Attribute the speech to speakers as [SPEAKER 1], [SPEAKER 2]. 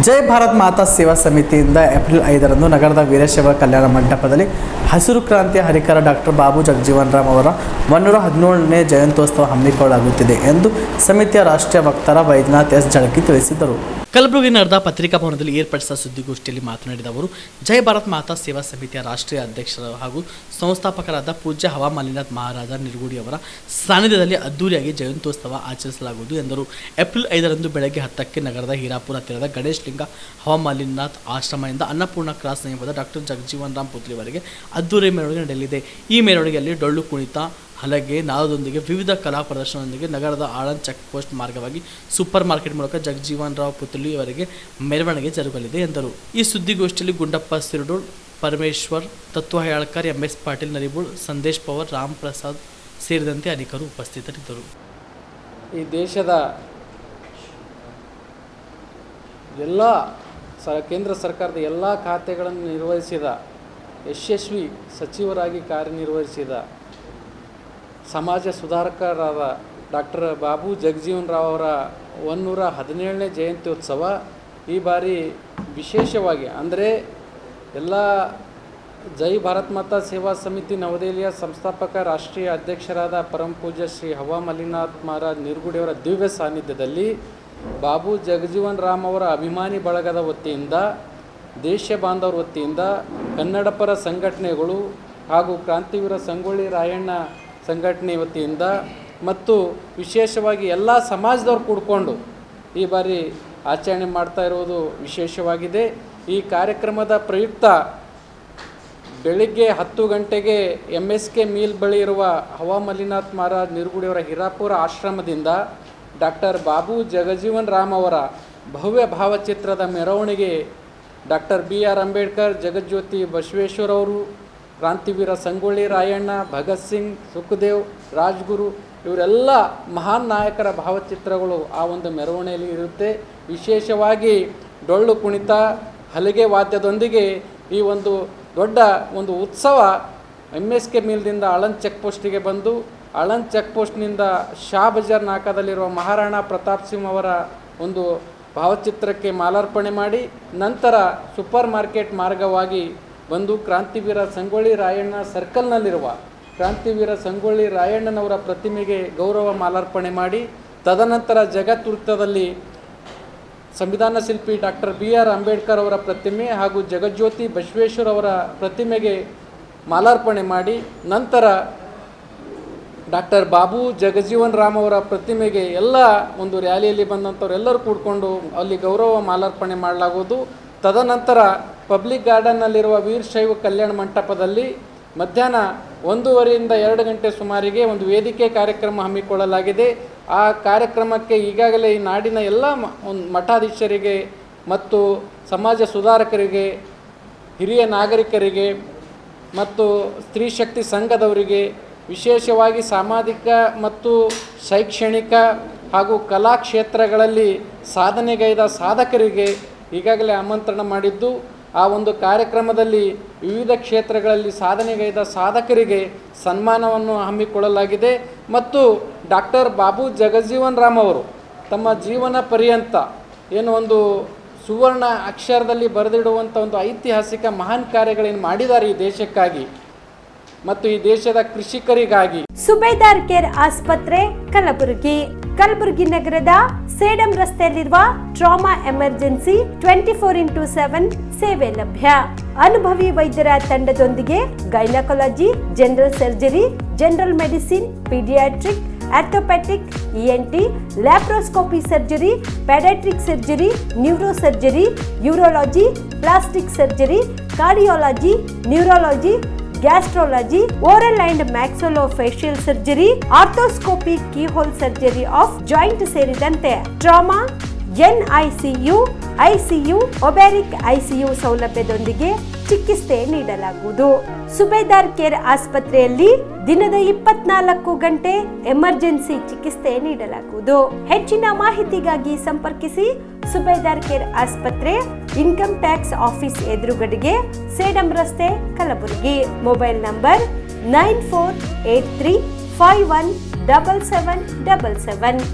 [SPEAKER 1] ಜೈ ಭಾರತ್ ಮಾತಾ ಸೇವಾ ಸಮಿತಿಯಿಂದ ಏಪ್ರಿಲ್ 5ರಂದು ನಗರದ ವೀರಶೈವ ಕಲ್ಯಾಣ ಮಂಟಪದಲ್ಲಿ ಹಸಿರು ಕ್ರಾಂತಿಯ ಹರಿಕಾರ ಡಾಕ್ಟರ್ ಬಾಬು ಜಗಜೀವನ್ ರಾಮ್ ಅವರ 117ನೇ ಜಯಂತ್ಯೋತ್ಸವ ಹಮ್ಮಿಕೊಳ್ಳಲಾಗುತ್ತಿದೆ ಎಂದು ಸಮಿತಿಯ ರಾಷ್ಟ್ರೀಯ ವಕ್ತಾರ ವೈದ್ಯನಾಥ್ ಎಸ್ ಜಳಕಿ ತಿಳಿಸಿದರು. ಕಲಬುರಗಿ ನಡೆದ ಪತ್ರಿಕಾ ಭವನದಲ್ಲಿ ಏರ್ಪಡಿಸಿದ ಸುದ್ದಿಗೋಷ್ಠಿಯಲ್ಲಿ ಮಾತನಾಡಿದ ಅವರು, ಜೈ ಭಾರತ್ ಮಾತಾ ಸೇವಾ ಸಮಿತಿಯ ರಾಷ್ಟ್ರೀಯ ಅಧ್ಯಕ್ಷರು ಹಾಗೂ ಸಂಸ್ಥಾಪಕರಾದ ಪೂಜ್ಯ ಹವಾಮಾಲಿನಾಥ್ ಮಹಾರಾಜ ನಿರ್ಗುಡಿ ಅವರ ಸಾನ್ನಿಧ್ಯದಲ್ಲಿ ಅದ್ದೂರಿಯಾಗಿ ಜಯಂತ್ಯೋತ್ಸವ ಆಚರಿಸಲಾಗುವುದು ಎಂದರು. ಏಪ್ರಿಲ್ 5ರಂದು ಬೆಳಗ್ಗೆ 10ಕ್ಕೆ ನಗರದ ಹೀರಾಪುರ ಹತ್ತಿರದ ಗಣೇಶ್ ಲಿಂಗ ಹವಾಮಾಲಿನಾಥ್ ಆಶ್ರಮದಿಂದ ಅನ್ನಪೂರ್ಣ ಕ್ರಾಸ್ ಸಮೀಪದ ಡಾಕ್ಟರ್ ಜಗಜೀವನ್ ರಾಮ್ ಪುತ್ಲಿವರೆಗೆ ಅದ್ದೂರಿ ಮೆರವಣಿಗೆ ನಡೆಯಲಿದೆ. ಈ ಮೆರವಣಿಗೆಯಲ್ಲಿ ಡೊಳ್ಳು ಕುಣಿತ, ಹಲಗೆ, ನಾದದೊಂದಿಗೆ ವಿವಿಧ ಕಲಾ ಪ್ರದರ್ಶನದೊಂದಿಗೆ ನಗರದ ಆಳಂದ್ ಚೆಕ್ ಪೋಸ್ಟ್ ಮಾರ್ಗವಾಗಿ ಸೂಪರ್ ಮಾರ್ಕೆಟ್ ಮೂಲಕ ಜಗಜೀವನ್ ರಾವ್ ಪುತ್ಲಿಯವರೆಗೆ ಮೆರವಣಿಗೆ ಜರುಗಲಿದೆ ಎಂದರು. ಈ ಸುದ್ದಿಗೋಷ್ಠಿಯಲ್ಲಿ ಗುಂಡಪ್ಪ ಸಿರಡೂರ್, ಪರಮೇಶ್ವರ್, ತತ್ವ ಹೇಳಕರ್, MS ಪಾಟೀಲ್, ನರಿಬೂಳ್, ಸಂದೇಶ್ ಪವರ್, ರಾಮ್ ಪ್ರಸಾದ್ ಸೇರಿದಂತೆ ಅನೇಕರು ಉಪಸ್ಥಿತರಿದ್ದರು.
[SPEAKER 2] ಈ ದೇಶದ ಎಲ್ಲ ಕೇಂದ್ರ ಸರ್ಕಾರದ ಎಲ್ಲ ಖಾತೆಗಳನ್ನು ನಿರ್ವಹಿಸಿದ ಯಶಸ್ವಿ ಸಚಿವರಾಗಿ ಕಾರ್ಯನಿರ್ವಹಿಸಿದ ಸಮಾಜ ಸುಧಾರಕರಾದ ಡಾಕ್ಟರ್ ಬಾಬು ಜಗಜೀವನ್ ರಾವ್ ಅವರ 117ನೇ ಜಯಂತ್ಯೋತ್ಸವ ಈ ಬಾರಿ ವಿಶೇಷವಾಗಿ ಅಂದರೆ ಎಲ್ಲ ಜೈ ಭಾರತ್ ಮಾತಾ ಸೇವಾ ಸಮಿತಿ ನವದೆಹಲಿಯ ಸಂಸ್ಥಾಪಕ ರಾಷ್ಟ್ರೀಯ ಅಧ್ಯಕ್ಷರಾದ ಪರಮ ಪೂಜ್ಯ ಶ್ರೀ ಹವಾಮಾಲಿನಾಥ್ ಮಹಾರಾಜ್ ನಿರ್ಗುಡಿಯವರ ದಿವ್ಯ ಸಾನ್ನಿಧ್ಯದಲ್ಲಿ ಬಾಬು ಜಗಜೀವನ್ ರಾಮ್ ಅವರ ಅಭಿಮಾನಿ ಬಳಗದ ವತಿಯಿಂದ, ದೇಶ ಬಾಂಧವರ ವತಿಯಿಂದ, ಕನ್ನಡ ಪರ ಸಂಘಟನೆಗಳು ಹಾಗೂ ಕ್ರಾಂತಿವೀರ ಸಂಗೊಳ್ಳಿ ರಾಯಣ್ಣ ಸಂಘಟನೆ ವತಿಯಿಂದ ಮತ್ತು ವಿಶೇಷವಾಗಿ ಎಲ್ಲ ಸಮಾಜದವ್ರು ಕೂಡಿಕೊಂಡು ಈ ಬಾರಿ ಆಚರಣೆ ಮಾಡ್ತಾ ಇರುವುದು ವಿಶೇಷವಾಗಿದೆ. ಈ ಕಾರ್ಯಕ್ರಮದ ಪ್ರಯುಕ್ತ ಬೆಳಿಗ್ಗೆ 10 ಗಂಟೆಗೆ MSK ಮಿಲ್ ಬಳಿ ಇರುವ ಹವಾಮಾಲಿನಾಥ್ ಮಹಾರಾಜ್ ನಿರ್ಗುಡಿಯವರ ಹೀರಾಪುರ ಆಶ್ರಮದಿಂದ ಡಾಕ್ಟರ್ ಬಾಬು ಜಗಜೀವನ್ ರಾಮ್ ಅವರ ಭವ್ಯ ಭಾವಚಿತ್ರದ ಮೆರವಣಿಗೆ ಡಾಕ್ಟರ್ BR ಅಂಬೇಡ್ಕರ್, ಜಗಜ್ಯೋತಿ ಬಸವೇಶ್ವರ್ ಅವರು, ಕ್ರಾಂತಿವೀರ ಸಂಗೊಳ್ಳಿ ರಾಯಣ್ಣ, ಭಗತ್ ಸಿಂಗ್, ಸುಖದೇವ್, ರಾಜ್ಗುರು ಇವರೆಲ್ಲ ಮಹಾನ್ ನಾಯಕರ ಭಾವಚಿತ್ರಗಳು ಆ ಒಂದು ಮೆರವಣಿಗೆಯಲ್ಲಿ ಇರುತ್ತೆ. ವಿಶೇಷವಾಗಿ ಡೊಳ್ಳು ಕುಣಿತ, ಹಲಗೆ ವಾದ್ಯದೊಂದಿಗೆ ಈ ಒಂದು ದೊಡ್ಡ ಒಂದು ಉತ್ಸವ MSK ಮಿಲ್ದಿಂದ ಆಳಂದ್ ಚೆಕ್ ಪೋಸ್ಟಿಗೆ ಬಂದು, ಆಳಂದ್ ಚೆಕ್ ಪೋಸ್ಟ್ನಿಂದ ಶಾ ಬಜಾರ್ ನಾಕಾದಲ್ಲಿರುವ ಮಹಾರಾಣಾ ಪ್ರತಾಪ್ ಸಿಂಗ್ ಅವರ ಒಂದು ಭಾವಚಿತ್ರಕ್ಕೆ ಮಾಲಾರ್ಪಣೆ ಮಾಡಿ ನಂತರ ಸೂಪರ್ ಮಾರ್ಕೆಟ್ ಮಾರ್ಗವಾಗಿ ಬಂದು ಕ್ರಾಂತಿವೀರ ಸಂಗೊಳ್ಳಿ ರಾಯಣ್ಣ ಸರ್ಕಲ್ನಲ್ಲಿರುವ ಕ್ರಾಂತಿವೀರ ಸಂಗೊಳ್ಳಿ ರಾಯಣ್ಣನವರ ಪ್ರತಿಮೆಗೆ ಗೌರವ ಮಾಲಾರ್ಪಣೆ ಮಾಡಿ ತದನಂತರ ಜಗತ್ವೃತ್ತದಲ್ಲಿ ಸಂವಿಧಾನ ಶಿಲ್ಪಿ ಡಾಕ್ಟರ್ BR ಅಂಬೇಡ್ಕರ್ ಅವರ ಪ್ರತಿಮೆ ಹಾಗೂ ಜಗಜ್ಯೋತಿ ಬಸವೇಶ್ವರ್ ಅವರ ಪ್ರತಿಮೆಗೆ ಮಾಲಾರ್ಪಣೆ ಮಾಡಿ ನಂತರ ಡಾಕ್ಟರ್ ಬಾಬು ಜಗಜೀವನ್ ರಾಮ್ ಅವರ ಪ್ರತಿಮೆಗೆ ಎಲ್ಲ ಒಂದು ರ್ಯಾಲಿಯಲ್ಲಿ ಬಂದಂಥವರೆಲ್ಲರೂ ಕೂಡಿಕೊಂಡು ಅಲ್ಲಿ ಗೌರವ ಮಾಲಾರ್ಪಣೆ ಮಾಡಲಾಗುವುದು. ತದನಂತರ ಪಬ್ಲಿಕ್ ಗಾರ್ಡನ್ನಲ್ಲಿರುವ ವೀರಶೈವ ಕಲ್ಯಾಣ ಮಂಟಪದಲ್ಲಿ ಮಧ್ಯಾಹ್ನ 1:30ರಿಂದ 2 ಗಂಟೆ ಸುಮಾರಿಗೆ ಒಂದು ವೇದಿಕೆ ಕಾರ್ಯಕ್ರಮ ಹಮ್ಮಿಕೊಳ್ಳಲಾಗಿದೆ. ಆ ಕಾರ್ಯಕ್ರಮಕ್ಕೆ ಈಗಾಗಲೇ ಈ ನಾಡಿನ ಎಲ್ಲ ಮಠಾಧೀಶರಿಗೆ ಮತ್ತು ಸಮಾಜ ಸುಧಾರಕರಿಗೆ, ಹಿರಿಯ ನಾಗರಿಕರಿಗೆ ಮತ್ತು ಸ್ತ್ರೀ ಶಕ್ತಿ ಸಂಘದವರಿಗೆ, ವಿಶೇಷವಾಗಿ ಸಾಮಾಜಿಕ ಮತ್ತು ಶೈಕ್ಷಣಿಕ ಹಾಗೂ ಕಲಾ ಕ್ಷೇತ್ರಗಳಲ್ಲಿ ಸಾಧನೆಗೈದ ಸಾಧಕರಿಗೆ ಈಗಾಗಲೇ ಆಮಂತ್ರಣ ಮಾಡಿದ್ದು, ಆ ಒಂದು ಕಾರ್ಯಕ್ರಮದಲ್ಲಿ ವಿವಿಧ ಕ್ಷೇತ್ರಗಳಲ್ಲಿ ಸಾಧನೆಗೈದ ಸಾಧಕರಿಗೆ ಸನ್ಮಾನವನ್ನು ಹಮ್ಮಿಕೊಳ್ಳಲಾಗಿದೆ. ಮತ್ತು ಡಾಕ್ಟರ್ ಬಾಬು ಜಗಜೀವನ್ ರಾಮ್ ಅವರು ತಮ್ಮ ಜೀವನ ಪರ್ಯಂತ ಏನು ಒಂದು ಸುವರ್ಣ ಅಕ್ಷರದಲ್ಲಿ ಬರೆದಿಡುವಂಥ ಒಂದು ಐತಿಹಾಸಿಕ ಮಹಾನ್ ಕಾರ್ಯಗಳನ್ನು ಮಾಡಿದ್ದಾರೆ ಈ ದೇಶಕ್ಕಾಗಿ ಮತ್ತು ಈ ದೇಶದ ಕೃಷಿಕರಿಗಾಗಿ.
[SPEAKER 3] ಸುಬೇದಾರ್ ಕೇರ್ ಆಸ್ಪತ್ರೆ ಕಲಬುರಗಿ ನಗರದ ಸೇಡಂ ರಸ್ತೆಯಲ್ಲಿರುವ ಟ್ರಾಮಾ ಎಮರ್ಜೆನ್ಸಿ 24x7 ಸೇವೆ ಲಭ್ಯ. ಅನುಭವಿ ವೈದ್ಯರ ತಂಡದೊಂದಿಗೆ gynaecology, general surgery, general medicine, paediatric, orthopaedic, ENT, laparoscopy surgery, paediatric surgery, neurosurgery, urology, plastic surgery, cardiology, neurology, gastrology, oral and maxillofacial surgery, arthroscopy, keyhole surgery of joint ಸೇರಿದಂತೆ trauma, NICU, ICU, ಒಬ್ಯಾರಿಕ್ ICU ಸೌಲಭ್ಯದೊಂದಿಗೆ ಚಿಕಿತ್ಸೆ ನೀಡಲಾಗುವುದು. ಸುಬೇದಾರ್ care ಆಸ್ಪತ್ರೆಯಲ್ಲಿ ದಿನದ 24 ಗಂಟೆ emergency ಚಿಕಿತ್ಸೆ ನೀಡಲಾಗುವುದು. ಹೆಚ್ಚಿನ ಮಾಹಿತಿಗಾಗಿ ಸಂಪರ್ಕಿಸಿ ಸುಬೇದಾರ್ ಕೇರ್ ಆಸ್ಪತ್ರೆ, ಇನ್ಕಮ್ ಟ್ಯಾಕ್ಸ್ ಆಫೀಸ್ ಎದುರುಗಡೆಗೆ, ಸೇಡಂ ರಸ್ತೆ, ಕಲಬುರಗಿ. Mobile number 9483517777.